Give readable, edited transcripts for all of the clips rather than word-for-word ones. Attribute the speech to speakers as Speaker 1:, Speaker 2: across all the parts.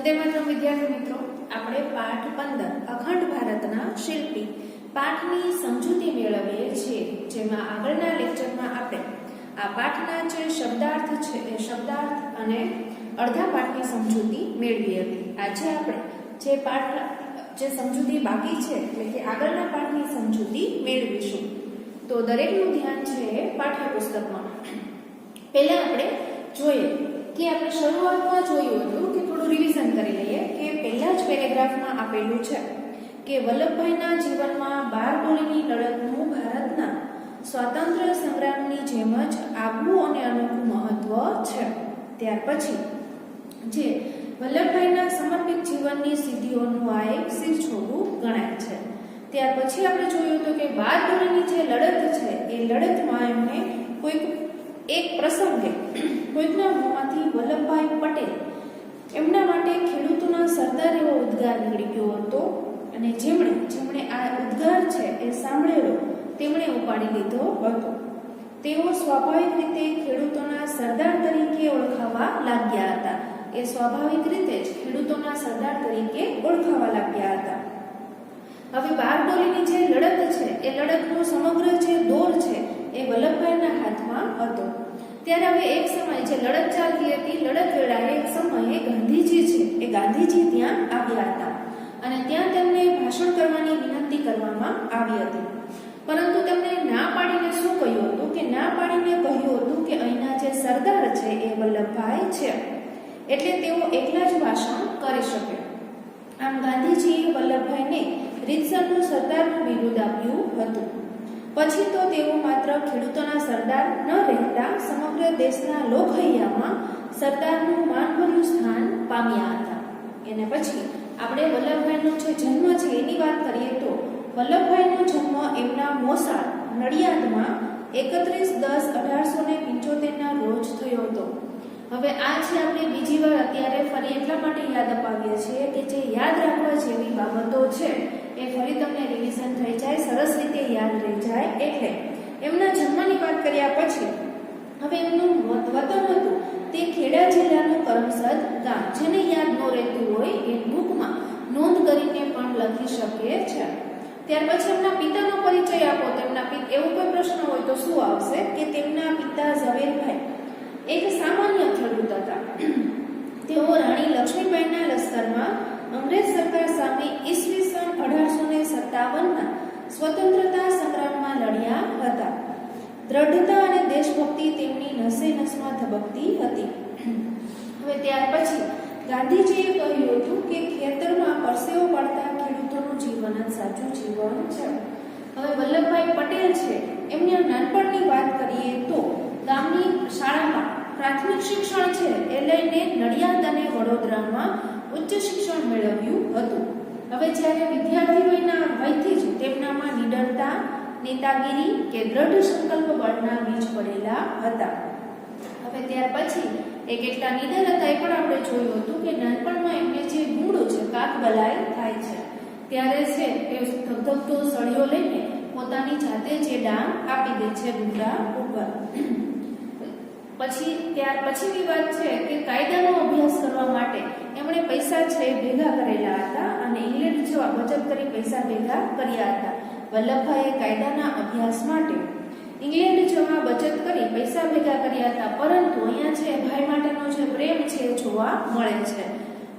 Speaker 1: વંદે માતરમ વિદ્યાર્થી મિત્રો, આપણે પાઠ 15 અખંડ ભારતના શિલ્પી પાઠની સમજૂતી મેળવીએ છીએ, જેમાં આગળના લેક્ચરમાં આપણે આ પાઠના જે શબ્દાર્થ છે એ શબ્દાર્થ અને અડધા પાઠની સમજૂતી મેળવી હતી. આજે આપણે જે સમજૂતી બાકી છે એટલે કે આગળના પાઠની સમજૂતી મેળવીશું. તો દરેકનું ધ્યાન છે પાઠ્યપુસ્તકમાં. પહેલા આપણે જોઈએ કે આપણે શરૂઆતમાં જોયું હતું કે થોડું રિવિઝન કરી લઈએ કે પહેલા જ પેરેગ્રાફમાં આપેલું છે કે વલ્લભભાઈના જીવનમાં બારડોલીની લડતનું ભારતના સ્વાતંત્ર્ય સંગ્રામની જેમ જ આગવું અને અનોખું મહત્વ છે. ત્યાર પછી જે વલ્લભભાઈના સમર્પિત જીવનની સિદ્ધિઓનું આ એક શિરછોડું ગણાય છે. ત્યાર પછી આપણે જોયું હતું કે બારડોલીની જે લડત છે એ લડતમાં એમને એક પ્રસંગે કોઈકના મોંમાંથી વલ્લભભાઈ પટેલ એમના માટે ખેડૂતોના સરદાર એવો ઉદ્ગાર નીકળી ગયો હતો અને જેમણે આ ઉદ્ગાર છે એ સાંભળેલો તેમણે ઉપાડી લીધો હતો. તેઓ સ્વાભાવિક રીતે ખેડૂતોના સરદાર તરીકે ઓળખાવા લાગ્યા હતા. એ સ્વાભાવિક રીતે જ ખેડૂતોના સરદાર તરીકે ઓળખાવા લાગ્યા હતા. હવે બારડોલીની જે લડત છે એ લડતનો સમગ્ર જે દોર છે એ વલ્લભભાઈના હાથમાં હતો. ત્યારે હવે એક સમય જે લડત ચાલતી હતી, લડત વેળાએ એક સમયે ગાંધીજી છે એ ગાંધીજી ત્યાં આવ્યા હતા અને ત્યાં તેમને ભાષણ કરવાની વિનંતી કરવામાં આવી હતી. પરંતુ તેમણે ના પાડીને શું કહ્યું હતું કે કહ્યું હતું કે અહીંના જે સરદાર છે એ વલ્લભભાઈ છે, એટલે તેઓ એકલા જ ભાષણ કરી શકે. આમ ગાંધીજીએ વલ્લભભાઈને રીતસરનું સરદારનું બિરુદ આપ્યું હતું. પછી તો તેઓ માત્ર ખેડૂતોના સરદાર ન રહેતા સમગ્ર દેશના લોકહૈયામાં સરદારનું માનભર્યું સ્થાન પામ્યા હતા. એને પછી આપણે વલ્લભભાઈનો જે જન્મ છે એની વાત કરીએ તો વલ્લભભાઈનો જન્મ એમના મોસાળ નડિયાદમાં 31/10/1875 રોજ થયો હતો. હવે આ છે આપણે બીજી વાર અત્યારે ફરી એટલા માટે યાદ અપાવીએ છીએ કે જે યાદ રાખવા જેવી બાબતો છે એ ફરી તમને રિવિઝન થઈ જાય, સરસ રીતે યાદ રહી જાય. એટલે એમના જન્મની વાત કર્યા પછી હવે એમનું વતન હતું તે ખેડા જિલ્લાનું કરમસદ ગામ, જેને યાદ ન રહેતું હોય એ બુકમાં નોંધ કરીને પણ લખી શકે છે. ત્યાર પછી એમના પિતાનો પરિચય આપો. એવો કોઈ પ્રશ્ન હોય તો શું આવશે કે તેમના પિતા ઝવેરભાઈ એક સામાન્ય ખેડૂત હતા. તેઓ રાણી લક્ષ્મીબાઈના લશ્કરમાં અંગ્રેજ સરકાર સામે ઈસવીસન 1857ના સ્વતંત્રતા સંગ્રામમાં લડ્યા હતા. દ્રઢતા અને દેશભક્તિ તેમની નસે નસમાં ધબકતી હતી. હવે ત્યાર પછી ગાંધીજીએ કહ્યું હતું કે ખેતરમાં પરસેવો પાડતા ખેડૂતોનું જીવન જ સાચું જીવન છે. હવે વલ્લભભાઈ પટેલ છે એમની નાનપણની વાત કરીએ તો ગામની શાળામાં પ્રાથમિક શિક્ષણ છે એ લઈને નડિયાદ અને વડોદરામાં ઉચ્ચ શિક્ષણ મેળવ્યું હતું. હવે જ્યારે વિદ્યાર્થી વયથી જ તેમનામાં નિડરતા, નેતાગીરી કે દ્રઢ સંકલ્પ બળના બીજ પડેલા હતા. હવે ત્યાર પછી એ કેટલા નિડર હતા એ પણ આપણે જોયું હતું કે નાનપણમાં એમને જે ગુંડો છે કાકબલાઈ થાય છે ત્યારે છે એ ધગધગતો સળિયો લઈને પોતાની જાતે જે ડાંગ આપી દે છે ગુંડા ઉપર. ત્યાર પછીની વાત છે કે કાયદાનો અભ્યાસ કરવા માટે એમણે પૈસા છે ભેગા કરેલા હતા અને ઇંગ્લેન્ડ જવા બચત કરી પૈસા ભેગા કર્યા હતા. વલ્લભભાઈએ કાયદાના અભ્યાસ માટે ઇંગ્લેન્ડ જવા બચત કરી પૈસા ભેગા કર્યા હતા. પરંતુ અહીંયા છે ભાઈ માટેનો જે પ્રેમ છે એ જોવા મળે છે.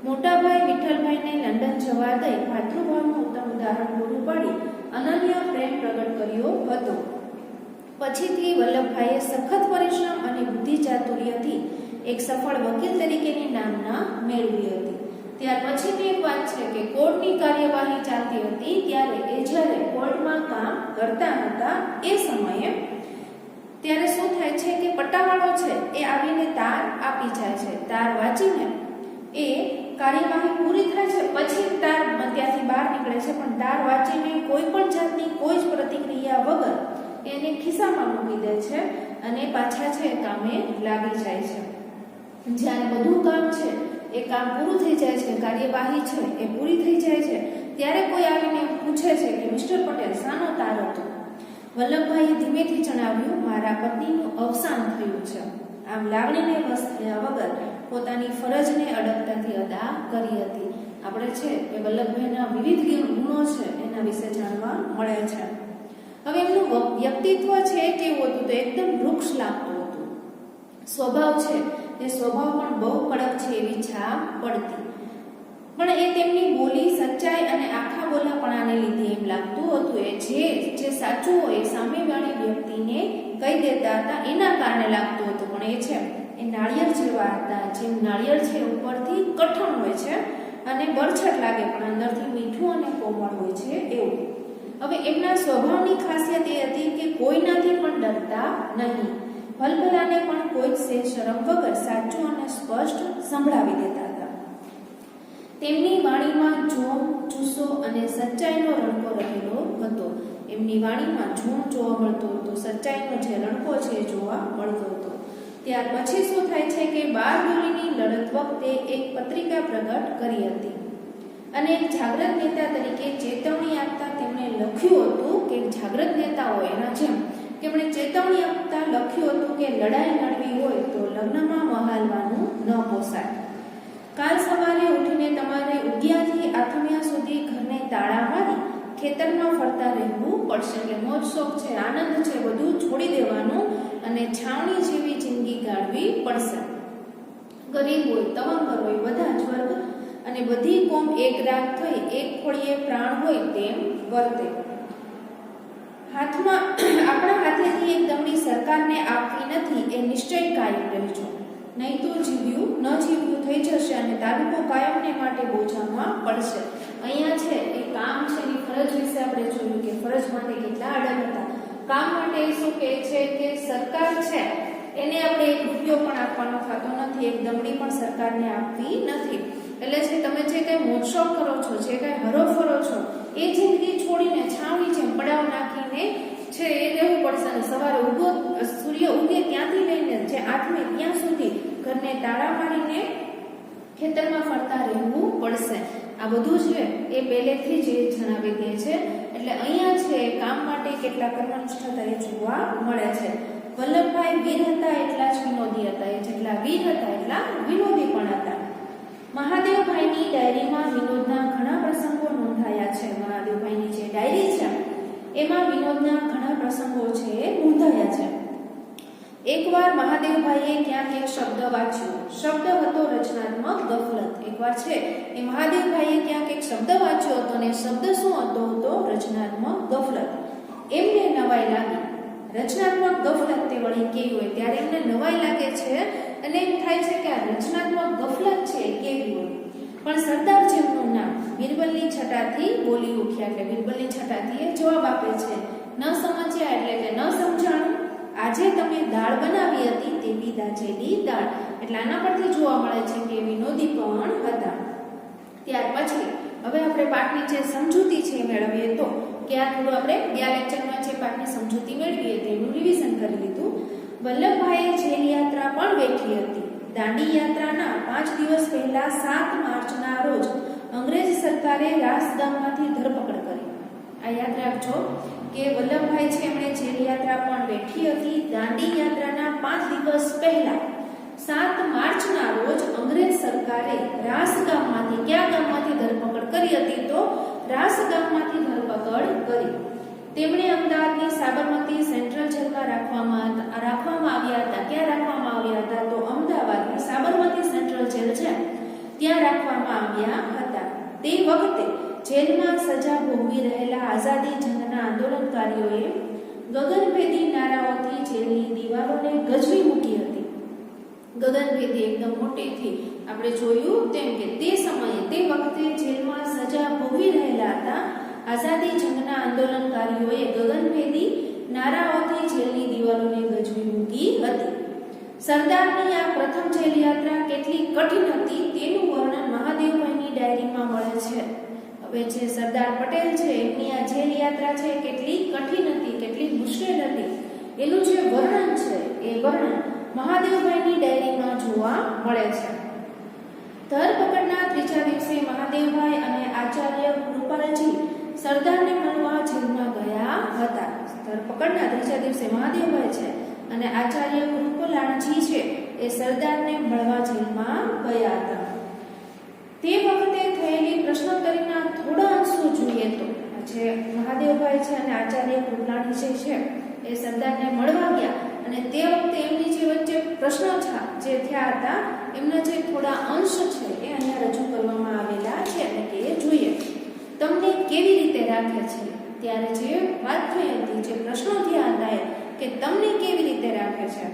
Speaker 1: મોટા ભાઈ વિઠ્ઠલભાઈને લંડન જવા દઈ માતૃભાવનું ઉત્તમ ઉદાહરણ પૂરું પાડી અનન્ય પ્રેમ પ્રગટ કર્યો હતો. પછીથી વલ્લભભાઈએ સખત પરિશ્રમ અને બુદ્ધિ ચાતુર્યથી એક સફળ વકીલ તરીકેની નામના મેળવી હતી. ત્યાર પછીની એક વાત છે કે કોર્ટની કાર્યવાહી ચાલતી હતી ત્યારે જ્યારે કોર્ટમાં કામ કરતા હતા એ સમયે ત્યારે શું થાય છે કે પટ્ટાવાળો છે એ આવીને તાર આપી જાય છે. તાર વાંચીને એ કાર્યવાહી પૂરી થાય છે પછી તાર ત્યાંથી બહાર નીકળે છે, પણ તાર વાંચીને કોઈ પણ જાતની કોઈ જ પ્રતિક્રિયા વગર એને ખિસ્સામાં મૂકી દે છે અને પાછા છે કામે લાગી જાય છે. જ્યારે બધું કામ છે એ કામ પૂરું થઈ જાય છે, કાર્યવાહી છે એ પૂરી થઈ જાય છે, ત્યારે કોઈ આવીને પૂછે છે કે મિસ્ટર પટેલ શાનો તાર હતો? વલ્લભભાઈએ ધીમેથી જણાવ્યું, મારા પત્નીનું અવસાન થયું છે. આમ લાગણીને વશ થયા વગર પોતાની ફરજને અડગતાથી અદા કરી હતી. આપણે છે એ વલ્લભભાઈના વિવિધ ગુણો છે એના વિશે જાણવા મળે છે. હવે એમનું વ્યક્તિત્વ છે કેવું હતું તો એકદમ વૃક્ષ લાગતું હતું. સ્વભાવ છે એ સ્વભાવ પણ બહુ કડક છે એવી છાપ પડતી. પણ એ તેમની બોલી સચ્ચાઈ અને આખા બોલાપણાને લીધે એમ લાગતું હતું એ જે સાચું હોય સામેવાળી વ્યક્તિને કહી દેતા હતા એના કારણે લાગતું હતું. પણ એ છે એ નાળિયેર જેવા હતા. જેમ નાળિયેર છે ઉપરથી કઠણ હોય છે અને બરછટ લાગે પણ અંદરથી મીઠું અને કોમળ હોય છે એવું. હવે એમના સ્વભાવની ખાસિયત એ હતી કે કોઈનાથી પણ ડરતા નહીં. ભલભલાને પણ કોઈ શરમ વગર સાચું અને સ્પષ્ટ સંભળાવી દેતા હતા. તેમની વાણીમાં જોમ, જુસ્સો અને સચ્ચાઈનો રણકો રહેલો હતો. એમની વાણીમાં જોમ જોવા મળતો હતો, સચ્ચાઈનો જે રણકો છે જોવા મળતો હતો. ત્યાર પછી શું થાય છે કે બારડોલીની લડત વખતે એક પત્રિકા પ્રગટ કરી હતી અને એક જાગૃત નેતા તરીકે ચેતવણી આપતા તેમણે લખ્યું હતું કે જાગૃત નેતાઓ એના જેમ તેમણે ચેતવણી આપતા લખ્યું હતું કે લડાઈ લડવી હોય તો લગ્નમાં વહાલવાનું ન પોસાય. કાલ સવારે ઉઠીને તમારે ઉગ્યાથી આથમિયા સુધી ઘરને તાળા મારી ખેતરમાં ફરતા રહેવું પડશે. એટલે મોજ શોખ છે, આનંદ છે, બધું છોડી દેવાનું અને છાવણી જેવી જિંદગી ગાળવી પડશે. ગરીબ હોય, તવંગર હોય, બધા જ વર્ગ અને બધી કોમ એક રાત થઈ એક ખોળીએ પ્રાણ હોય તેમ વર્તે. આપણા હાથેથી એક દમડી સરકારને આપવી નથી એ નિશ્ચય કાયમ રહેજો. નહીં તો જીવ્યું ન જીવ્યું થઈ જશે અને તાલુકો કાયમને માટે બોજામાં પડશે. અહીંયા છે એ કામ છે એની ફરજ વિશે આપણે જોયું કે ફરજ માટે કેટલા અડગ હતા. કામ માટે શું કહે છે કે સરકાર છે એને આપણે એક રૂપિયો પણ આપવાનો થતો નથી, એક દમડી પણ સરકારને આપવી નથી. એટલે છે તમે જે કંઈ મોજશોખ કરો છો, જે કંઈ હરોફરો છો એ જિંદગી છોડીને છાવણી જેમ પડાવ નાખીને છે એ રહેવું પડશે. અને સવારે સૂર્ય ઉગે ત્યાંથી લઈને જે આથમે ત્યાં સુધી ઘરને તાળા મારીને ખેતરમાં ફરતા રહેવું પડશે. આ બધું છે એ પહેલેથી જ જણાવી દે છે. એટલે અહીંયા છે કામ માટે કેટલા કર્મનિષ્ઠતા એ જોવા મળે છે. વલ્લભભાઈ વીર હતા એટલા જ વિનોદી હતા. એ જેટલા વીર હતા એટલા વિનોદી પણ હતા. મહાદેવભાઈની ડાયરીમાં વિનોદના ઘણા પ્રસંગો નોંધાયા છે. મહાદેવભાઈની જે ડાયરી છે એમાં વિનોદના ઘણા પ્રસંગો છે નોંધાયા છે. એકવાર મહાદેવભાઈએ ક્યાંક એક શબ્દ વાંચ્યો. શબ્દ હતો રચનાત્મક ગફલત. એકવાર છે એ મહાદેવભાઈએ ક્યાંક એક શબ્દ વાંચ્યો હતો અને શબ્દ શું હતો તો રચનાત્મક ગફલત. એમને નવાઈ લાગી. રચનાત્મક ગફલત તે વળી કેવી હોય ત્યારે એમને નવાઈ લાગે છે અને એમ થાય છે કે આ રચનાત્મક ગફલત છે કેવી હોય. પણ સરદાર જેમનું નામ બિરબલની છટાથી બોલી ઉઠ્યા. એટલે બિરબલની છટાથી એ જવાબ આપે છે ન સમજ્યા એટલે કે ન સમજાણું. આજે તમે દાળ બનાવી હતી તે દાજેલી દાળ. એટલે આના પરથી જોવા મળે છે કે વિનોદી પણ હતા. ત્યાર પછી હવે આપણે પાઠની જે સમજૂતી છે મેળવીએ તો કે આ થોડું આપણે ગયા લેક્ચરમાં જે પાઠની સમજૂતી મેળવીએ તેનું રિવિઝન કરી લીધું. વલ્લભભાઈએ જેલ યાત્રા પણ વેઠી હતી. દાંડી યાત્રાના 5 દિવસ પહેલા 7 માર્ચના રોજ અંગ્રેજ સરકારે રાસ ગામમાંથી ધરપકડ કરી. આ યાદ રાખજો કે વલ્લભભાઈ છે એમણે જેલ યાત્રા પણ વેઠી હતી. દાંડી યાત્રાના 5 દિવસ પહેલા 7 માર્ચના રોજ અંગ્રેજ સરકારે રાસ ગામમાંથી કયા ગામમાંથી ધરપકડ કરી હતી તો રાસ ગામમાંથી ધરપકડ કરી. તેમણે અમદાવાદની સાબરમતી સેન્ટ્રલ જેલમાં રાખવામાં આવ્યા હતા. ક્યાં રાખવામાં આવ્યા હતા તો અમદાવાદની સાબરમતી સેન્ટ્રલ જેલ છે ત્યાં રાખવામાં આવ્યા હતા. તે વખતે જેલમાં સજા ભોગવી રહેલા આઝાદી જંગના આંદોલનકારીઓએ ગગનભેદી નારાઓથી જેલની દિવાલોને ગજવી મૂકી હતી. ગગનભેદી એકદમ મોટેથી આપણે જોયું તેમ કે તે સમયે તે વખતે જેલમાં સજા ભોગવી રહેલા હતા આઝાદી જંગના આંદોલનકારીઓએ ગગનભેદી નારાઓથી જેલની દિવાલોને ગજવી મૂકી હતી. સરદારની આ પ્રથમ જેલ યાત્રા કેટલી કઠિન હતી તેનું વર્ણન મહાદેવભાઈની ડાયરીમાં મળે છે. હવે જે સરદાર પટેલ છે એમની આ જેલ યાત્રા છે કેટલી કઠિન હતી, કેટલી મુશ્કેલ હતી એનું જે વર્ણન છે એ વર્ણન મહાદેવભાઈની ડાયરીમાં જોવા મળે છે. ધરપકડના ત્રીજા દિવસે મહાદેવભાઈ અને આચાર્ય કૃપાલજી સરદારને મળવા જેલમાં ગયા હતા. ધરપકડના ત્રીજા દિવસે મહાદેવભાઈ છે અને આચાર્ય કૃપાલજી છે એ સરદારને મળવા જેલમાં ગયા હતા. તે વખતે થયેલી પ્રશ્નોત્તરીના થોડા અંશો જોઈએ તો જે મહાદેવભાઈ છે અને આચાર્ય કૃપલાણી છે એ સરદારને મળવા ગયા અને તે વખતે એમની જે વચ્ચે પ્રશ્નો જે થયા હતા એમના જે થોડા અંશ છે એ અહીંયા રજૂ કરવામાં આવેલા છે અને કે એ જોઈએ. તમને કેવી રીતે રાખે છે? ત્યારે જે વાત થઈ હતી, જે પ્રશ્નો થયા હતા કે તમને કેવી રીતે રાખે છે?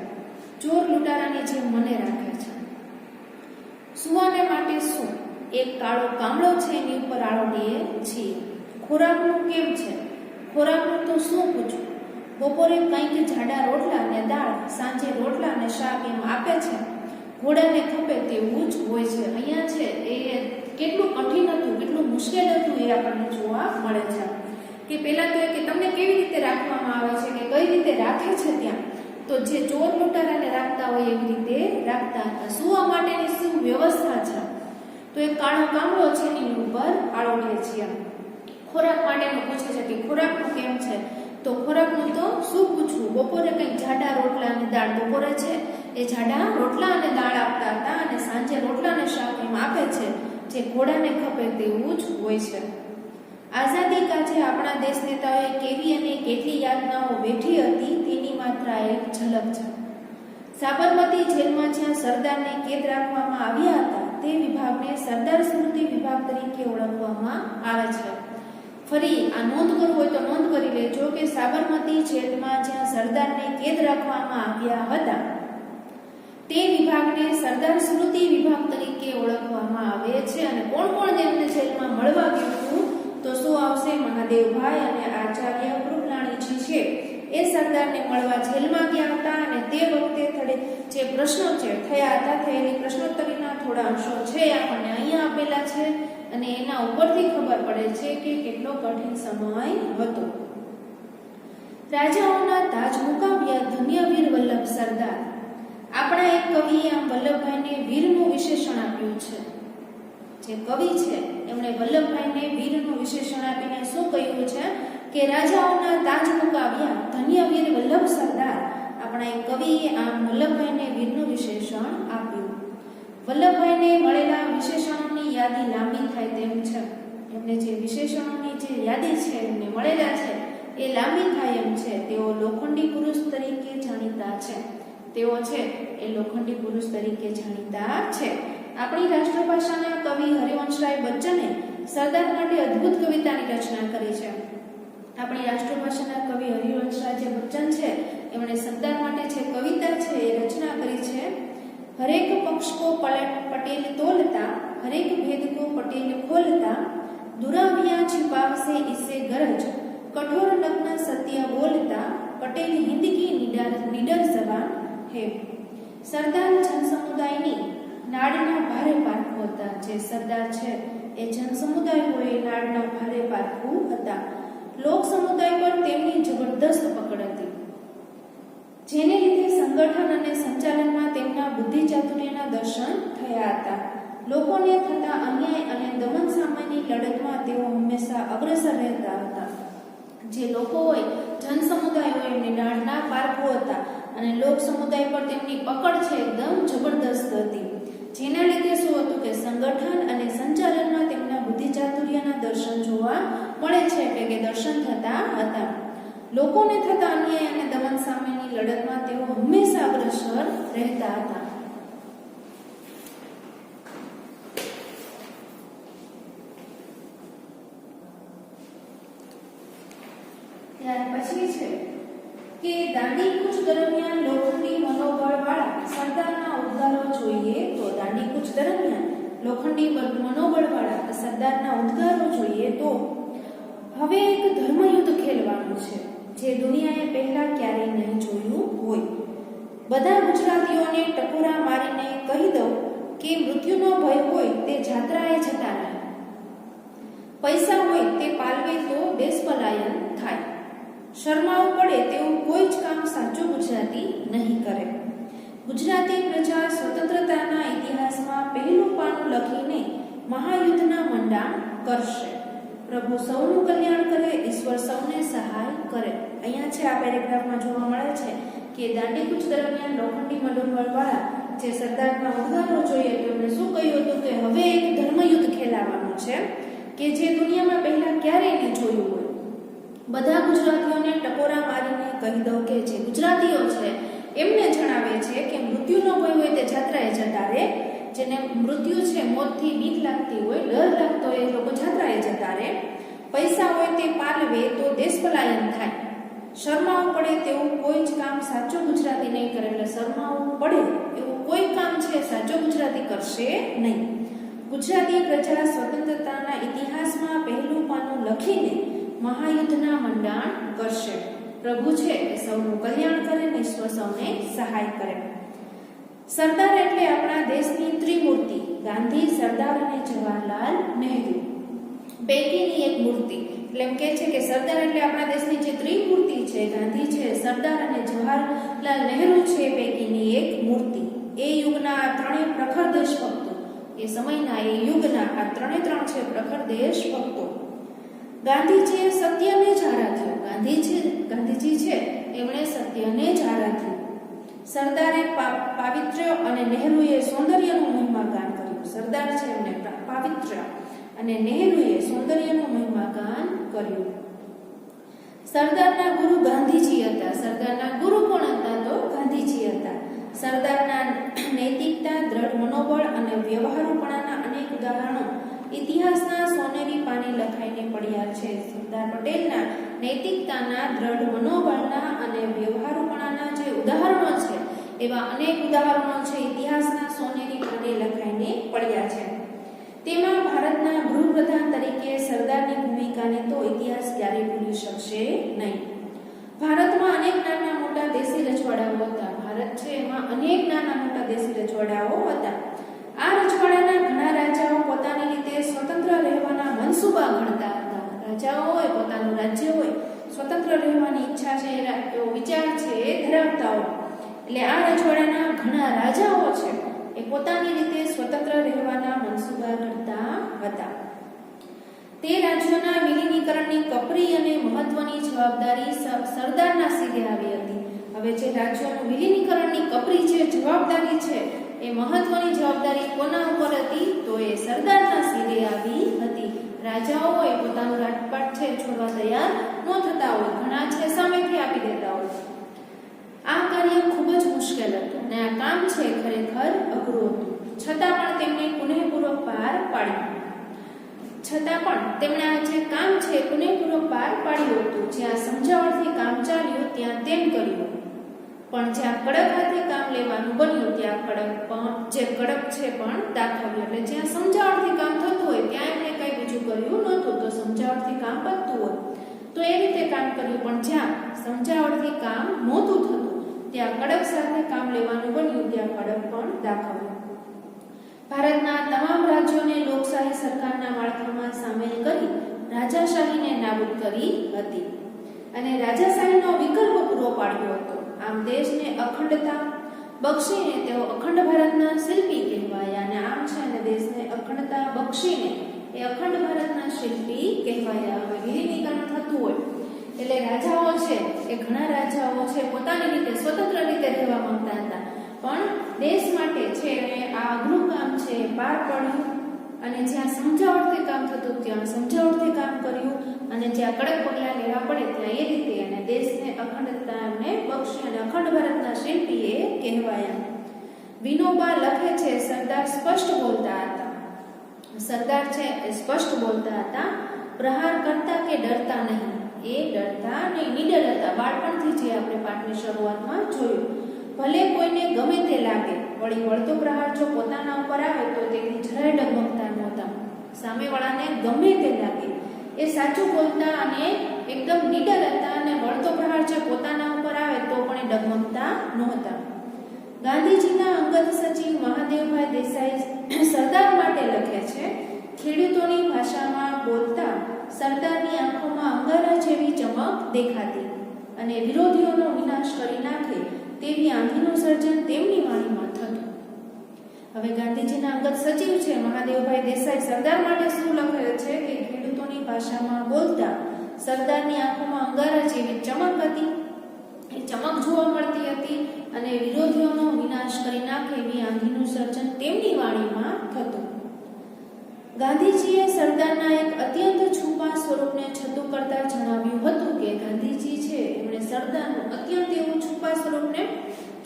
Speaker 1: ચોર લૂંટારાની જેમ મને રાખે છે. સુવાને માટે શું? એક કાળો કામળો છે એની ઉપર આળોટીએ છીએ. ખોરાકનું કેમ છે? ખોરાકનું તો શું પૂછું? બપોરે કંઈક જાડા રોટલા અને દાળ, સાંજે રોટલા અને શાક એમ આપે છે. ઘોડાને ખપે તેવું જ હોય છે. અહીંયા છે એ કેટલું કઠિન હતું, કેટલું મુશ્કેલ હતું એ આપણને જોવા મળે છે. કે પહેલા તો કે તમને કેવી રીતે રાખવામાં આવે છે, કે કઈ રીતે રાખે છે ત્યાં, તો જે ચોર લૂંટારાને રાખતા હોય એવી રીતે રાખતા હતા. સુવા માટેની શું વ્યવસ્થા છે? તો એક કાળો કામળો છે એની ઉપર આળોટીએ છીએ. ખોરાક માટેનું પૂછે છે કે ખોરાકનું કેમ છે? તો ખોરાકનું તો શું પૂછવું? બપોરે કંઈક જાડા રોટલા અને દાળ, બપોરે છે એ જાડા રોટલા અને દાળ આપતા હતા અને સાંજે રોટલા અને શાક એમ આપે છે, જે ઘોડાને ખપે તેવું જ હોય છે. આઝાદી કાજે આપણા દેશ નેતાઓએ કેવી અને કેટલી યાતનાઓ વેઠી હતી તેની માત્ર એક ઝલક છે. સાબરમતી જેલમાં જ્યાં સરદારને કેદ રાખવામાં આવ્યા હતા તે વિભાગને સરદાર સ્મૃતિ વિભાગ તરીકે ઓળખવામાં આવે છે. ફરી આ નોંધ કરવું હોય તો નોંધ કરી લેજો કે સાબરમતી જેલમાં જ્યાં સરદારને કેદ રાખવામાં આવ્યા હતા તે વિભાગને સરદાર સ્મૃતિ વિભાગ તરીકે ઓળખવામાં આવે છે. અને કોણ કોણ એમને જેલમાં મળવા ગયું હતું તો શું આવશે? મહાદેવભાઈ અને આચાર્ય કૃપલાણીજી છે એ સરદારને મળવા જેલમાં ગયા હતા અને તે વખતે જે પ્રશ્નો છે થયા હતા, થયેલી પ્રશ્નોત્તરીના થોડા અંશો છે આપણને અહીંયા આપેલા છે અને એના ઉપરથી ખબર પડે છે કે કેટલો કઠિન સમય હતો. રાજાઓના તાજ મુકાવ્યા ધન્ય વીર વલ્લભ સરદાર. આપણા એક કવિએ આમ વલ્લભભાઈને વીરનું વિશેષણ આપ્યું છે. જે કવિ છે એમણે વલ્લભભાઈને વીરનું વિશેષણ આપીને શું કહ્યું છે કે રાજાઓના તાજ મુકાવ્યા ધન્ય વીર વલ્લભ સરદાર. આપણા એક કવિએ આમ વલ્લભભાઈને વીરનું વિશેષણ આપ્યું. વલ્લભભાઈને મળેલા વિશેષણોની યાદી લાંબી થાય તેમ છે. એમને જે વિશેષણોની જે યાદી છે એમને મળેલા છે એ લાંબી થાય એમ છે. તેઓ લોખંડી પુરુષ તરીકે જાણીતા છે. તેઓ છે એ લોખંડી પુરુષ તરીકે જાણીતા છે. આપણી રાષ્ટ્રભાષાના કવિ હરિવંશરાય બચ્ચને સરદાર માટે અદ્ભુત કવિતાની રચના કરી છે. આપણી રાષ્ટ્રભાષાના કવિ હરિવંશરાય બચ્ચન છે એમણે સરદાર માટે જે કવિતા છે એ રચના કરી છે. हरेक पक्ष को पटेल तोलता, हरेक भेद को पटेल खोलता, दुरावियां छिपाव से इसे गरज, कठोर नग्न सत्य बोलता, पटेल हिंद की निडर जबान है. सरदार जन समुदायની નાડના ભારે પારખું હતા. જે સરદાર છે એ જન સમુદાય હોય એ નાડના ભારે પારખું હતા. લોક સમુદાય પર તેમની જબરદસ્ત પકડ હતી, જેને લીધે સંગઠન અને સંચાલનમાં તેમના બુદ્ધિ ચાતુર્યના દર્શન થયા હતા. લોકોને થતા અન્યાય અને દમન સામેની લડતમાં તેઓ હંમેશા અગ્રેસર રહેતા હતા. જે લોકો હોય, જન સમુદાય હોય એમની નાડના પારખું હતા અને લોક સમુદાય પર તેમની પકડ છે એકદમ જબરદસ્ત હતી. જેના લીધે શું હતું કે સંગઠન અને સંચાલનમાં તેમના બુદ્ધિ ચાતુર્યના દર્શન જોવા મળે છે, એટલે કે દર્શન થતા હતા. લોકોને થતા અન્યાય અને દમન સામેની લડતમાં તેઓ હંમેશા અગ્રેસર રહેતા હતા. ત્યાર પછી છે કે દાંડી કૂચ દરમિયાન લોખંડી મનોબળ વાળા સરદારના ઉદ્ગારો જોઈએ તો દાંડી કૂચ દરમિયાન લોખંડી મનોબળ વાળા સરદારના ઉદ્ગારો જોઈએ તો હવે એક ધર્મયુદ્ધ ખેલવાનું છે જે દુનિયાએ પહેલા ક્યારેય નહીં જોયું હોય. બધા ગુજરાતીઓને ટકોરા મારીને કહી દો કે મૃત્યુનો ભય હોય તે જાત્રાએ જતા રહે, પૈસા હોય તે પાલવે તો દેશ પલાયન થાય, શરમાવું પડે તેવું કોઈ જ કામ સાચું ગુજરાતી નહીં કરે. ગુજરાતી પ્રજા સ્વતંત્રતાના ઇતિહાસમાં પહેલું પાનું લખીને મહાયુદ્ધના મંડાણ કરશે. પ્રભુ સૌનું કલ્યાણ કરે, ઈશ્વર સૌને સહાય કરે. અહીંયા છે આ પેરેગ્રાફમાં જોવા મળે છે કે દાંડીકૂચ દરમિયાન લોખંડી મનોબળ વાળા જે સરદારના ઉદ્ગારો જોઈએ તો એમણે શું કહ્યું હતું કે હવે એક ધર્મયુદ્ધ ખેલાવાનું છે કે જે દુનિયામાં પહેલા ક્યારેય નહીં જોયું હોય. બધા ગુજરાતીઓને ટકોરા મારીને કહી દઉં કે જે ગુજરાતીઓ છે એમને જણાવે છે કે મૃત્યુનો ભય હોય તે જાત્રાએ જતા રહે. જેને મૃત્યુ છે, મોતથી બીક લાગતી હોય, ડર લાગતો હોય, એ લોકો જાત્રાએ જતા રહે. પૈસા હોય તે પાલવે તો દેશ પલાયન થાય. શરમાવું પડે તેવું કોઈ જ કામ સાચો ગુજરાતી નહીં કરે. એટલે શરમાવું પડે એવું કોઈ કામ છે સાચો ગુજરાતી કરશે નહીં. ગુજરાતી પ્રજા સ્વતંત્રતાના ઇતિહાસમાં પહેલું પાનું લખીને મહાયુદ્ધના મંડાણ કરશે. પ્રભુ છે એ સૌનું કલ્યાણ કરે ને સૌને સહાય કરે. સરદાર એટલે આપણા દેશની ત્રિમૂર્તિ, ગાંધી, સરદાર અને જવાહરલાલ નહેરુ પૈકીની એક મૂર્તિ. એટલે એમ કહે છે કે સરદાર એટલે આપણા દેશની જે ત્રિમૂર્તિ છે, ગાંધી છે, સરદાર અને જવાહરલાલ નહેરુ છે, પૈકીની એક મૂર્તિ. એ યુગના આ ત્રણેય પ્રખર દેશભક્તો, એ સમયના એ યુગના આ ત્રણે ત્રણ છે પ્રખર દેશભક્તો. ગાંધીજીએ સત્યને જ આરાધ્યું. ગાંધીજી છે એમણે સત્યને જ આરાધ્યું. સરદારે પાવિત્ર્ય અને નહેરુએ સૌંદર્યનું મહિમાગાન કર્યું. સરદાર છે એમણે પાવિત્ર્ય અને નહેરુએ સૌંદર્યનું મહિમાગાન કર્યું. સરદારના ગુરુ ગાંધીજી હતા. સરદારના ગુરુ કોણ હતા? તો ગાંધીજી હતા. સરદારના નૈતિકતા, દ્રઢ મનોબળ અને વ્યવહારુપણાના અનેક ઉદાહરણો ઇતિહાસના સોનેરી પાને લખાઈને પડ્યા છે. સરદાર પટેલના નૈતિકતાના, દ્રઢ મનોબળના અને વ્યવહારુપણાના જે ઉદાહરણો છે એવા અનેક ઉદાહરણો છે ઇતિહાસના સોનેરી પાને લખાઈને પડ્યા છે. તેમાં ભારતના ગૃહપ્રધાન તરીકે સરદારની ભૂમિકાને તો ઇતિહાસ ક્યારેય ભૂલી શકશે નહીં. ભારતમાં અનેક નાના મોટા દેશી રજવાડાઓ હતા. ભારત છે એમાં અનેક નાના મોટા દેશી રજવાડાઓ હતા. આ રજવાડાના ઘણા રાજાઓ પોતાની રીતે સ્વતંત્ર રહેવાના મનસૂબા ઘડતા હતા. રાજાઓ હોય, પોતાનું રાજ્ય હોય, સ્વતંત્ર રહેવાની ઈચ્છા છે, એવો વિચાર છે એ ધરાવતા હોય. એટલે આ રજવાડાના ઘણા રાજાઓ છે એ પોતાની રીતે સ્વતંત્ર રહેવાના મનસૂબા ઘડતા હતા. તે રાજ્યોના વિલીનીકરણની કપરી અને મહત્વની જવાબદારી સરદારના સિરે આવી હતી. હવે જે રાજ્યોનું વિલીનીકરણની કપરી છે, જવાબદારી છે, એ મહત્વની જવાબદારી કોના ઉપર હતી? તો એ સરદારના સિરે આવી હતી. રાજાઓ હોય પોતાનું રાજપાટ છે છોડવા તૈયાર ન થતા હોય, ઘણા છે સામેથી આપી દેતા હોય. આ કાર્ય ખૂબ જ મુશ્કેલ હતું અને આ કામ છે ખરેખર અઘરું હતું. છતાં પણ તેમણે પુનઃપૂર્વક પાર પાડ્યું. કામ છે પુનઃપૂર્વક પાર પાડ્યું હતું. જ્યાં સમજાવટથી કામ ચાલ્યું ત્યાં તેમ કર્યું, પણ જ્યાં કડક હાથે કામ લેવાનું બન્યું ત્યાં કડક છે પણ દાખવ્યું. એટલે જ્યાં સમજાવટથી કામ થતું હોય ત્યાં એમણે કઈ બીજું કર્યું નહોતું. તો સમજાવટથી કામ પતતું હોય તો એ રીતે કામ કર્યું, પણ જ્યાં સમજાવટથી કામ નહોતું થતું ત્યાં કડક સાથે કામ લેવાનું બન્યું ત્યાં કડક પણ દાખવ્યું. ભારતના તમામ રાજ્યોને લોકશાહી સરકારના માળખામાં સામેલ કરી રાજાશાહીને નાબૂદ કરી હતી અને રાજાશાહીનો વિકલ્પ પૂરો પાડ્યો હતો. આમ દેશને અખંડતા બક્ષીને તેઓ અખંડ ભારતના શિલ્પી કહેવાયા. અને આમ છે અને દેશને અખંડતા બક્ષીને એ અખંડ ભારતના શિલ્પી કહેવાયા. હવે વિલીનીકરણ થતું હોય એટલે રાજાઓ છે એ ઘણા રાજાઓ છે પોતાની રીતે સ્વતંત્ર રીતે રહેવા માંગતા હતા, પણ દેશ માટે છે અને આ અઘરું કામ છે પાર પાડ્યું. અને જ્યાં સમજાવટથી કામ થતું ત્યાં સમજાવટથી કામ કર્યું અને જ્યાં કડક પગલાં લેવા પડે ત્યાં એ રીતે અને દેશને અખંડતા એમને બક્ષી અને અખંડ ભારતના શિલ્પી એ કહેવાયા. વિનોબા લખે છે સરદાર સ્પષ્ટ બોલતા હતા. સરદાર છે એ સ્પષ્ટ બોલતા હતા. પ્રહાર કરતા કે ડરતા નહીં. એ ડરતા નહીં, નીડર હતા. બાળપણથી જે આપણે પાઠની શરૂઆતમાં જોયું. ભલે કોઈને ગમે તે લાગે, વળી વળતો પ્રહાર જો પોતાના ઉપર આવે તો તેથી જરાય ડગમગતા નહોતા. સામેવાળાને ગમે તે લાગે એ સાચું બોલતા અને એકદમ નીડર હતા અને વળતો પ્રહાર જો પોતાના ઉપર આવે તો પણ એ ડગમગતા નહોતા. ગાંધીજીના અંગત સચિવ મહાદેવભાઈ દેસાઈ સરદાર માટે લખે છે, ખેડૂતોની ભાષામાં બોલતા સરદારની આંખોમાં અંગારા જેવી ચમક દેખાતી અને વિરોધીઓનો વિનાશ કરી નાખે તેવી આંધીનું સર્જન તેમની વાણીમાં થતું. હવે ગાંધીજીના અંગત સચિવ છે મહાદેવભાઈ દેસાઈ સરદાર માટે શું લખે છે કે ખેડૂતોની ભાષામાં બોલતા સરદારની આંખોમાં અંગારા જેવી ચમક હતી, એ ચમક જોવા મળતી હતી અને વિરોધીઓનો વિનાશ કરી નાખે એવી ગાંધીજીએ સરદારના એક અત્યંત છુપા સ્વરૂપને છતું કરતા જણાવ્યું હતું કે ગાંધીજી છે એમણે સરદારનું અત્યંત એવું છુપા સ્વરૂપને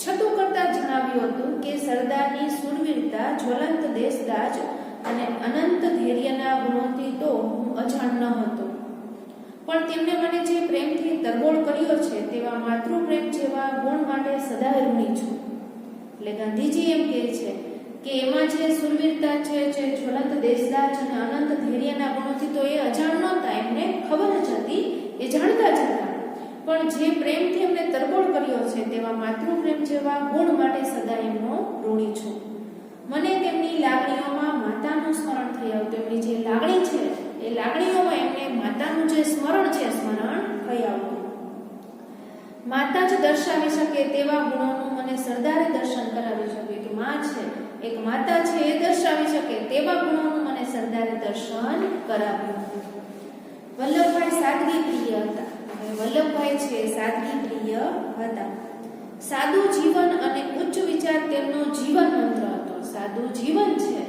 Speaker 1: છતું કરતા જણાવ્યું હતું કે સરદારની શૂરવીરતા, જ્વલંત દેશદાજ અને અનંત ધૈર્યના ગુણોથી તો હું અજાણ ન હતો, પણ તેમણે મને જે પ્રેમથી તરબોળ કર્યો છે તેવા માતૃપ્રેમ જેવા ગુણ માટે સદા ઋણી છું. એટલે ગાંધીજી એમ કહે છે કે એમાં જે શૂરવીરતા છે, જે જ્વલંત દેશદાજ અને અનંત ધૈર્યના ગુણોથી તો એ અજાણ નહોતા, એમને ખબર જ હતી, એ જાણતા જ હતા, પણ જે પ્રેમથી એમને તરબોળ કર્યો છે તેવા માતૃપ્રેમ જેવા ગુણ માટે સદા એમનો ઋણી છું. મને તેમની લાગણીઓમાં માતાનું સ્મરણ થઈ આવતું. એમની જે લાગણી છે એ લાગણીઓમાં એમને માતાનું જે સ્મરણ છે સ્મરણ થઈ આવતું. માતા જ દર્શાવી શકે તેવા ગુણોનું મને સરદારે દર્શન કરાવી શકે કે માં છે, એક માતા છે એ દર્શાવી શકે તેવા ગુણોનું મને સરદારે દર્શન કરાવ્યું. વલ્લભભાઈ સાદગી પ્રિય હતા. વલ્લભભાઈ છે સાદગી પ્રિય હતા. સાદું જીવન અને ઉચ્ચ વિચાર તેમનો જીવન મંત્ર હતો. સાદું જીવન છે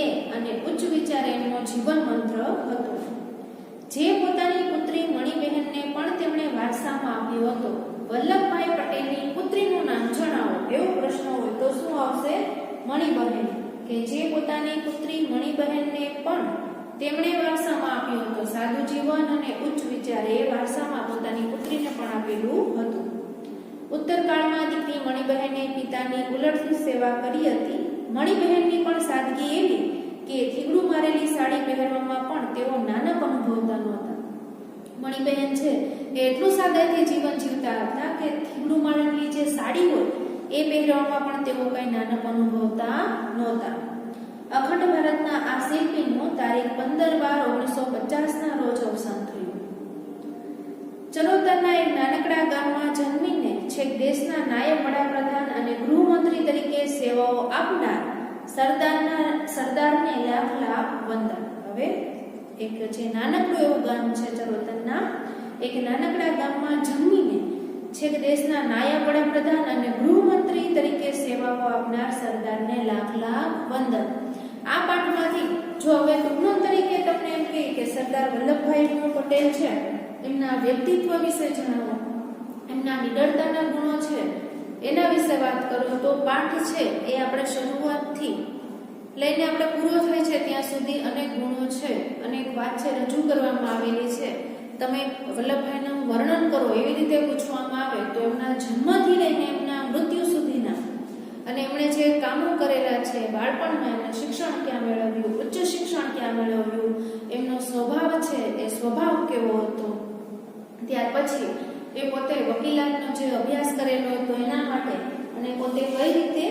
Speaker 1: એ અને ઉચ્ચ વિચાર એમનો જીવન મંત્ર હતો. જે પોતાની પુત્રી મણિબહેનને પણ તેમણે વારસામાં આપ્યો હતો. વલ્લભભાઈ પટેલની પુત્રીનું નામ જણાવો એવો પ્રશ્ન હોય તો શું આવશે? મણિબહેન. કે જે પોતાની પુત્રી મણિબહેનને પણ તેમણે વારસામાં આપ્યો હતો. સાદું જીવન અને ઉચ્ચ વિચાર એ વારસામાં પોતાની પુત્રીને પણ આપેલું હતું. ઉત્તરકાળમાં દીકરી મણિબહેને પિતાની ઉલટથી સેવા કરી હતી. મણિબહેનની પણ સાદગી એવી કે થીગડું મારેલી સાડી પહેરવામાં પણ તેઓ નાનપ અનુભવતા નહોતા. મણિબહેન છે એ એટલું સાદાઈથી જીવન જીવતા હતા કે થીગડું મારેલી જે સાડી હોય એ પહેરવામાં પણ તેઓ કઈ નાનપ અનુભવતા નહોતા. અખંડ ભારતના આ શિલ્પીનું તારીખ 15/12/1950 રોજ અવસાન થયું. ચરોતરના એક નાનકડા ગામમાં જન્મીને છેક દેશના નાયબ વડાપ્રધાન અને ગૃહમંત્રી તરીકે સેવાઓ આપનાર સરદારને લાખ લાખ વંદન. હવે એક જે નાનકડું એવું ગામ છે ચરોતરના, એક નાનકડા ગામમાં જન્મીને છેક દેશના નાયબ વડાપ્રધાન અને ગૃહમંત્રી તરીકે સેવાઓ આપનાર સરદારને લાખ લાખ વંદન. આ પાઠમાંથી જો હવે ટૂંકનોંધ તરીકે તમને એમ કહે કે સરદાર વલ્લભભાઈ પટેલ છે એમના વ્યક્તિત્વ વિશે જણાવો, એમના નિડરતાના ગુણો છે એના વિશે વાત કરો તો પાઠ છે એ આપણે શરૂઆતથી લઈને આપણે પૂરો થાય છે ત્યાં સુધી અનેક ગુણો છે, અનેક વાત છે રજૂ કરવામાં આવેલી છે. તમે વલ્લભભાઈનું વર્ણન કરો એવી રીતે પૂછવામાં આવે તો એમના જન્મથી લઈને એમના મૃત્યુ સુધીના અને એમણે જે કામો કરેલા છે, બાળપણમાં એમણે શિક્ષણ ક્યાં મેળવ્યું, ઉચ્ચ શિક્ષણ ક્યાં મેળવ્યું, એમનો સ્વભાવ છે એ સ્વભાવ કેવો હતો, ત્યાર પછી એ પોતે વકીલાતનો જે અભ્યાસ કરેલો હતો એના માટે અને પોતે કઈ રીતે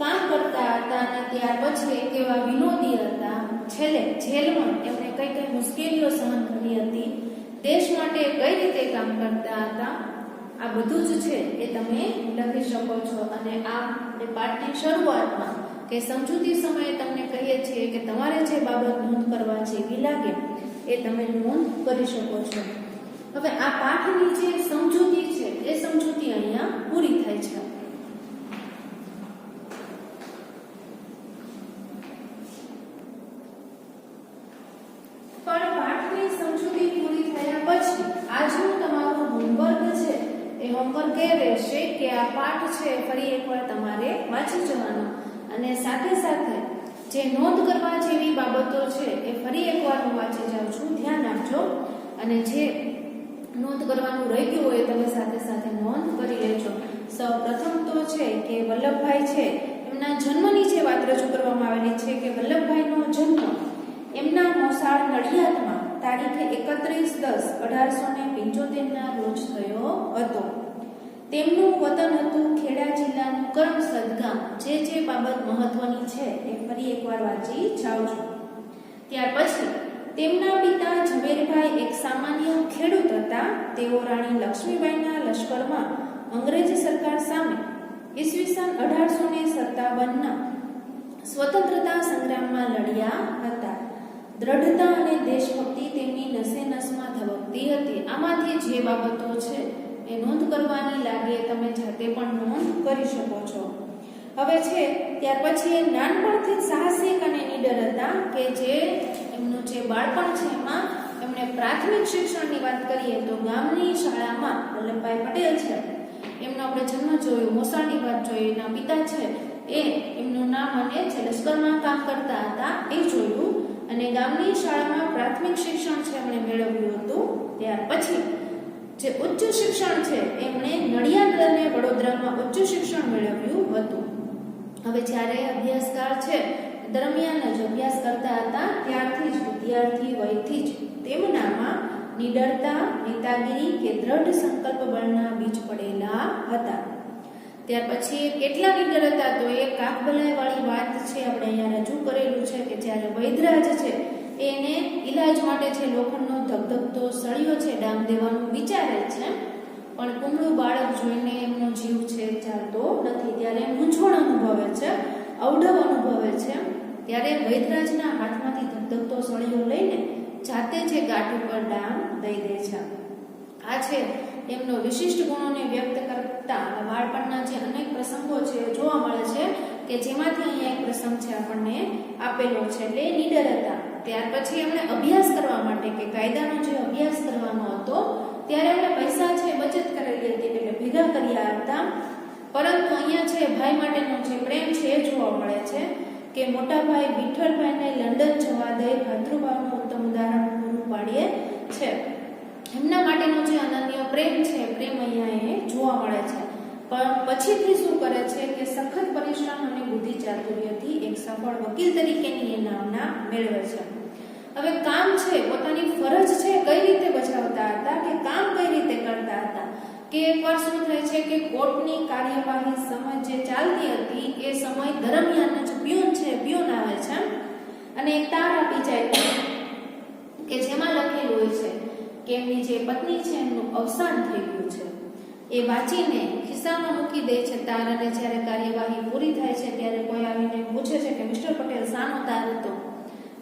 Speaker 1: કામ કરતા હતા અને ત્યાર પછી કેવા વિનોદી હતા, છેલ્લે જેલમાં એમણે કઈ કઈ મુશ્કેલીઓ સહન કરી હતી, દેશ માટે કઈ રીતે કામ કરતા હતા, આ બધું જ છે એ તમે લખી શકો છો. અને આ પાઠની શરૂઆતમાં કે સમજૂતી સમયે તમને કહીએ છીએ કે તમારે જે બાબત નોંધ કરવા જેવી લાગે એ તમે નોંધ કરી શકો છો. હવે આ પાઠની જે સમજૂતી છે એ સમજૂતી અહીંયા પૂરી થાય છે. પણ પાઠની સમજૂતી પૂરી થયા પછી આજનું તમારું હોમવર્ક છે એ હોમવર્ક એ રહેશે કે આ પાઠ છે ફરી એકવાર તમારે વાંચી જવાનો અને સાથે સાથે જે નોંધ કરવા જેવી બાબતો છે એ ફરી એકવાર હું વાંચી જાઉં છું, ધ્યાન આપજો. અને જે નોંધ કરવાનું રહી ગયું હોય તમે સાથે સાથે નોંધ કરી લેજો. સૌપ્રથમ તો છે કે વલ્લભભાઈ છે એમના જન્મની જે વાત રજૂ કરવામાં આવેલી છે કે વલ્લભભાઈનો જન્મ એમના મોસાળ નડિયાદમાં તારીખે 31/10/1875 રોજ થયો હતો. તેમનું વતન હતું ખેડા જિલ્લાનું કરમસદ ગામ. જે બાબત મહત્વની છે એ ફરી એકવાર વાંચી જાઓ છો. ત્યાર પછી તેમના પિતા ઝવેરભાઈ એક સામાન્ય ખેડૂત હતા. તેઓ રાણી લક્ષ્મીબાઈના લશ્કરમાં અંગ્રેજ સરકાર સામે ઈસવીસન 1857ના સ્વતંત્રતા સંગ્રામમાં લડ્યા હતા. દ્રઢતા અને દેશભક્તિ તેમની નસે નસમાં ધબકતી હતી. આમાંથી જે બાબતો છે એ નોંધ કરવાની લાગે તમે જાતે પણ નોંધ કરી શકો છો. હવે છે ત્યાર પછી એ નાનપણથી સાહસિક અને નીડર હતા કે જે એમનું જે બાળપણ છે એમાં એમણે પ્રાથમિક શિક્ષણની વાત કરીએ તો ગામની શાળામાં વલ્લભભાઈ પટેલ છે એમનો આપણે જન્મ જોયો, મોસાળની વાત જોઈ, એના પિતા છે એમનું નામ અને જે લશ્કરમાં કામ કરતા હતા એ જોયું, અને ગામની શાળામાં પ્રાથમિક શિક્ષણ છે એમણે મેળવ્યું હતું. ત્યાર પછી જે ઉચ્ચ શિક્ષણ છે એમણે નડિયાદ અને વડોદરામાં ઉચ્ચ શિક્ષણ મેળવ્યું હતું. હવે જ્યારે અભ્યાસકાળ છે દરમિયાન જ અભ્યાસ કરતા હતા ત્યારથી જ વિદ્યાર્થી વયથી જ તેમનામાં નિડરતા, નેતાગીરી કે દ્રઢ સંકલ્પ બળના બીજ પડેલા હતા. ત્યાર પછી કેટલા નિડર હતા તો એ કાકભલાઈ વાળી વાત છે આપણે અહીંયા રજૂ કરેલું છે કે જ્યારે વૈદરાજ છે એને ઈલાજ માટે છે લોખંડનો ધગધગતો સળિયો છે ડામ દેવાનું વિચારે છે, પણ કુમળું બાળક જોઈને એમનો જીવ છે ચાલતો નથી. ત્યારે મૂંઝવણ અનુભવે છે, અવઢવ અનુભવે છે. ત્યારે વૈદરાજના હાથમાંથી ધગધગતો સળિયો લઈને જાતે જે ગાંઠ ઉપર ડામ દઈ દે છે. આ છે એમનો વિશિષ્ટ ગુણોને વ્યક્ત કરતા બાળપણના જે અનેક પ્રસંગો છે જોવા મળે છે કે જેમાંથી અહીંયા એક પ્રસંગ છે આપણને આપેલો છે. એટલે નીડર હતા. ત્યાર પછી એમણે અભ્યાસ કરવા માટે કે કાયદાનો જે અભ્યાસ કરવાનો હતો ત્યારે એમણે પૈસા છે બચત કરેલી હતી એટલે ભેગા કર્યા હતા. પરંતુ અહીંયા છે ભાઈ માટેનો જે પ્રેમ છે એ જોવા મળે છે કે મોટા ભાઈ વિઠ્ઠલભાઈને લંડન જવા દઈ ભાતૃભાવનું ઉત્તમ ઉદાહરણ પૂરું પાડીએ છે. એમના માટેનો જે અનન્ય પ્રેમ છે પ્રેમ અહીંયા એ જોવા મળે છે. પણ પછીથી શું કરે છે કે સખત પરિશ્રમ અને બુદ્ધિ ચાતુર્યથી એક સફળ વકીલ તરીકેની એ નામના મેળવે છે. હવે કામ છે પોતાની ફરજ છે કઈ રીતે બજાવતા હતા કે કામ કઈ રીતે કરતા હતા કે એકવાર શું થાય છે કે કોર્ટની કાર્યવાહી સમય જે ચાલતી હતી એ સમય દરમિયાન જ પ્યુન આવે છે અને એક તાર આપી જાય કે જેમાં લખેલું હોય છે કે એમની જે પત્ની છે એમનું અવસાન થઈ ગયું છે. એ વાંચીને ખિસ્સામાં મૂકી દે છે તાર, અને જ્યારે કાર્યવાહી પૂરી થાય છે ત્યારે કોઈ આવીને પૂછે છે કે મિસ્ટર પટેલ શાનો તાર હતો?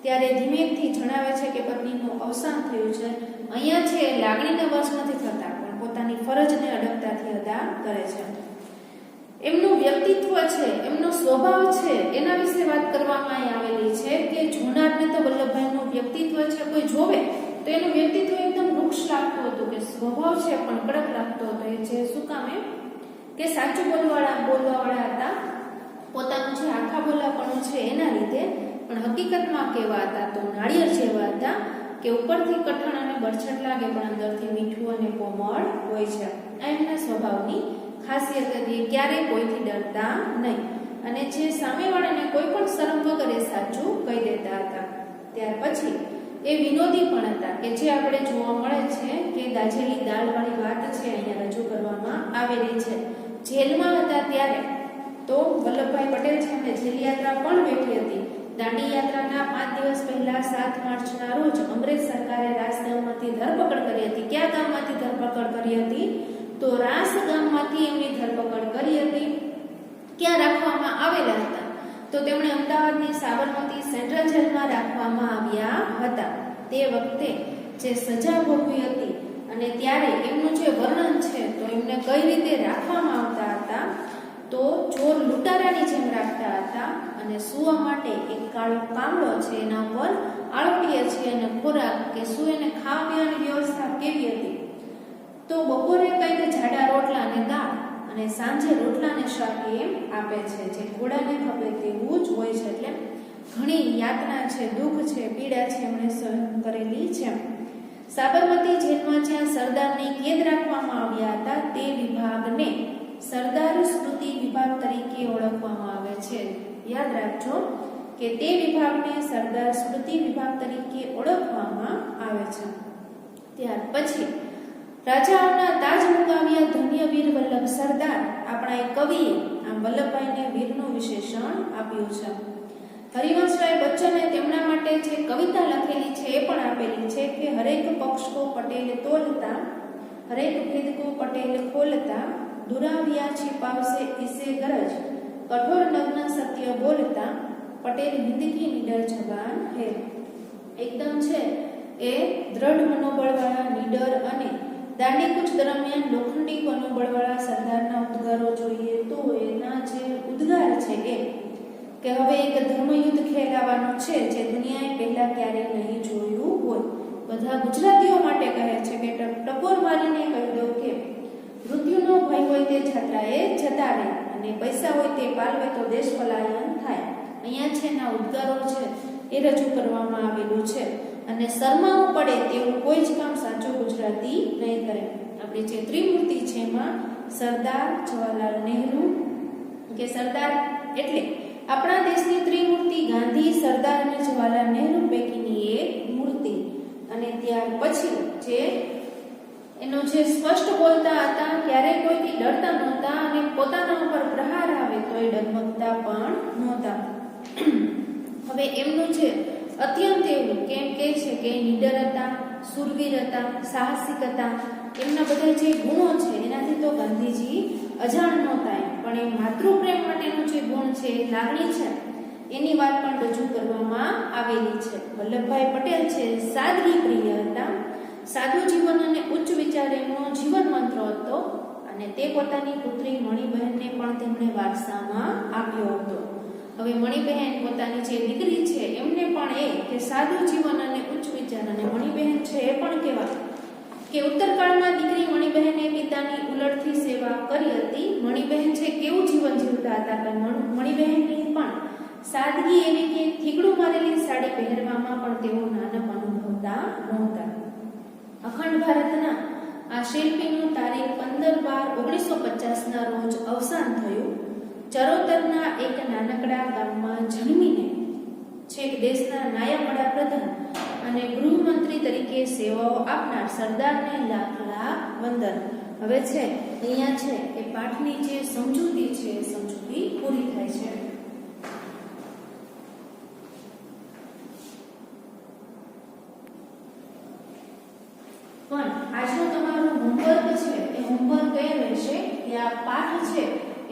Speaker 1: ત્યારે ધીમેથી જણાવે છે કે પત્નીનું અવસાન થયું છે. અહીંયા છે લાગણીને વશ નથી થતા પણ પોતાની ફરજને અડગતાથી અદા કરે છે. એમનું વ્યક્તિત્વ છે, એમનો સ્વભાવ છે એના વિશે વાત કરવામાં આવેલી છે કે જોનારને તો વલ્લભભાઈનું વ્યક્તિત્વ છે કોઈ જોવે તો એનું વ્યક્તિત્વ એકદમ વૃક્ષ લાગતું હતું, કે સ્વભાવ છે પણ કડક લાગતો હતો. એ છે શું કામ એમ કે સાચું બોલવાવાળા હતા, પોતાનું જે આખા બોલાપણું છે એના લીધે, પણ હકીકતમાં કેવા હતા તો નાળિયેર જેવા હતા કે ઉપરથી કઠણ અને બરછટ લાગે પણ અંદરથી મીઠું અને કોમળ હોય છે. આ એમના સ્વભાવની ખાસિયત હતી. ક્યારેય કોઈથી ડરતા નહીં અને જે સામેવાળાને કોઈ પણ શરમ વગર એ સાચું કહી દેતા હતા. ત્યાર પછી એ વિનોદી પણ હતા કે જે આપણે જોવા મળે છે કે દાજેલી દાળવાળી વાત છે અહીંયા રજૂ કરવામાં આવેલી છે. જેલમાં હતા ત્યારે તો વલ્લભભાઈ પટેલ છે એમને જેલ યાત્રા પણ બેઠી હતી. દાંડી યાત્રાના 5 દિવસ પહેલા 7 માર્ચના રોજ અંગ્રેજ સરકારે રાસ ગામમાંથી ધરપકડ કરી હતી. કયા ગામમાંથી ધરપકડ કરી હતી તો રાસ ગામમાંથી એમની ધરપકડ કરી હતી. ક્યાં રાખવામાં આવેલા હતા તો તેમણે અમદાવાદની સાબરમતી સેન્ટ્રલ જેલમાં રાખવામાં આવ્યા હતા. તે વખતે જે સજા ભોગવી હતી અને ત્યારે એમનું જે વર્ણન છે તો એમને કઈ રીતે રાખવામાં આવતા હતા તો ચોર લૂંટારાની જેમ રાખતા હતા અને સૂવા માટે એક કાળો કામડો છે એના ઉપર આળોટીએ છે અને ખોરાક કે શું એને ખાવા પીવાની વ્યવસ્થા કેવી હતી તો બપોરે કંઈક જાડા રોટલા અને દાળ અને સાંજે રોટલા અને શાક એમ આપે છે જે ઘોડાને ખપે તેવું જ હોય છે. એટલે ઘણી યાતના છે, દુઃખ છે, પીડા છે એમણે સહન કરેલી છે. સાબરમતી જેલમાં જ્યાં સરદારની કેદ રાખવામાં આવ્યા હતા તે વિભાગને સરદાર સ્મૃતિ વિભાગ તરીકે ઓળખવામાં આવે છે. યાદ રાખજો કે તે વિભાગને સરદાર સ્મૃતિ વિભાગ તરીકે ઓળખવામાં આવે છે. ત્યાર પછી રાજાઓના તાજ મુકાવ્યા ધન્ય વીર વલ્લભ સરદાર આપણા એક કવિએ આમ વલ્લભભાઈને વીરનું વિશેષણ આપ્યું છે. હરિવંશરાય બચ્ચને તેમના માટે જે કવિતા લખેલી છે એ પણ આપેલી છે કે હરેક પક્ષ કો પટેલ તોલતા, હરેક ભેદ કો પટેલ ખોલતા, દુરાવ્યા छिपावसे इसे गरज, कठोर नग्न सत्य बोलता, पटेल हिंद की निडर जबान है. એકદમ છે એ દ્રઢ મનોબળવાળા નીડર અને દાંડીકૂચ દરમિયાન લોખંડી મનોબળવાળા સરદારના ઉદ્ગારો જોઈએ તો એના જે ઉદ્ગાર છે કે હવે એક ધર્મયુદ્ધ ખેલાવાનું છે જે દુનિયાએ પહેલા ક્યારેય નહીં જોયું હોય. બધા ગુજરાતીઓ માટે કહે છે કે ટકોર મારીને કહી દો કે મૃત્યુનો ભય હોય તે જાત્રાએ જતા રહે અને પૈસા હોય તે પાલવે તો દેશ પલાયન થાય. અહીંયા છે ના ઉદ્ગારો છે એ રજૂ કરવામાં આવેલું છે અને શરમાવું પડે તેવું કોઈ જ કામ સાચું ગુજરાતી નહીં કરે. આપણી જે ત્રિમૂર્તિ છે એમાં સરદાર જવાહરલાલ નહેરુ કે સરદાર એટલે આપણા દેશની ત્રિમૂર્તિ ગાંધી, સરદાર અને જવાહરલાલ નહેરુ પૈકીની એક મૂર્તિ. અને ત્યાર પછી જે એનો જે સ્પષ્ટ બોલતા હતા, ક્યારેય કોઈથી ડરતા નહોતા અને પોતાના ઉપર પ્રહાર આવે તો એ ડગમગતા પણ નહોતા. હવે એમનું છે અત્યંત એવું કેમ કે છે કે નિડર હતા, સુરવીર હતા, સાહસિક હતા. એમના બધા જે ગુણો છે એનાથી તો ગાંધીજી અજાણ નહોતા, પણ એ માતૃપ્રેમ માટેનો જે ગુણ છે, લાગણી છે, એની વાત પણ રજૂ કરવામાં આવેલી છે. વલ્લભભાઈ પટેલ છે સાદગી પ્રિય હતા. સાદું જીવન અને ઉચ્ચ વિચાર એમનો જીવન મંત્ર હતો અને તે પોતાની પુત્રી મણિબહેનને પણ તેમણે વારસામાં આપ્યો હતો. હવે મણિબહેન પોતાની જે દીકરી છે એમને પણ એ કે સાદું જીવન અને ઉચ્ચ વિચાર, અને મણિબહેન છે એ પણ કેવા કે ઉત્તરકાળમાં દીકરી મણિબહેને પિતાની ઉલટથી સેવા કરી હતી. મણિબહેન છે કેવું જીવન જીવતા હતા કે મણિબહેનની પણ સાદગી એવી કે થીગડું મારેલી સાડી પહેરવામાં પણ તેઓ નાનપ અનુભવતા નહોતા. અખંડ ભારતના આ શિલ્પીનું તારીખ 15/12/1950 ના રોજ અવસાન થયું. ચરોતરના એક નાનકડા ગામમાં જન્મીને છેક દેશના નાયબ વડાપ્રધાન અને ગૃહમંત્રી તરીકે સેવાઓ આપનાર સરદારને લાખ લાખ વંદન. હવે છે અહીંયા છે એ પાઠની જે સમજૂતી છે એ સમજૂતી પૂરી થાય છે. પણ આજનો તમારો હોમવર્ક છે એ હોમવર્ક એ રહેશે કે આ પાઠ છે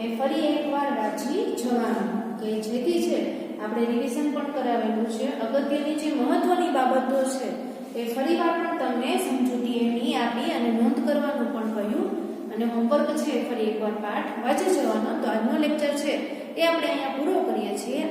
Speaker 1: એ ફરી એકવાર વાંચી જવાનું, કે જેથી છે આપણે રિવિઝન પણ કરાવેલું છે. અગત્યની જે મહત્વની બાબતો છે એ ફરીવાર પણ તમને સમજૂતી એની આપી અને નોંધ કરવાનું પણ કહ્યું અને હોમવર્ક છે ફરી એકવાર પાઠ વાંચી જવાનો. તો આજનો લેક્ચર છે એ આપણે અહીંયા પૂરો કરીએ છીએ.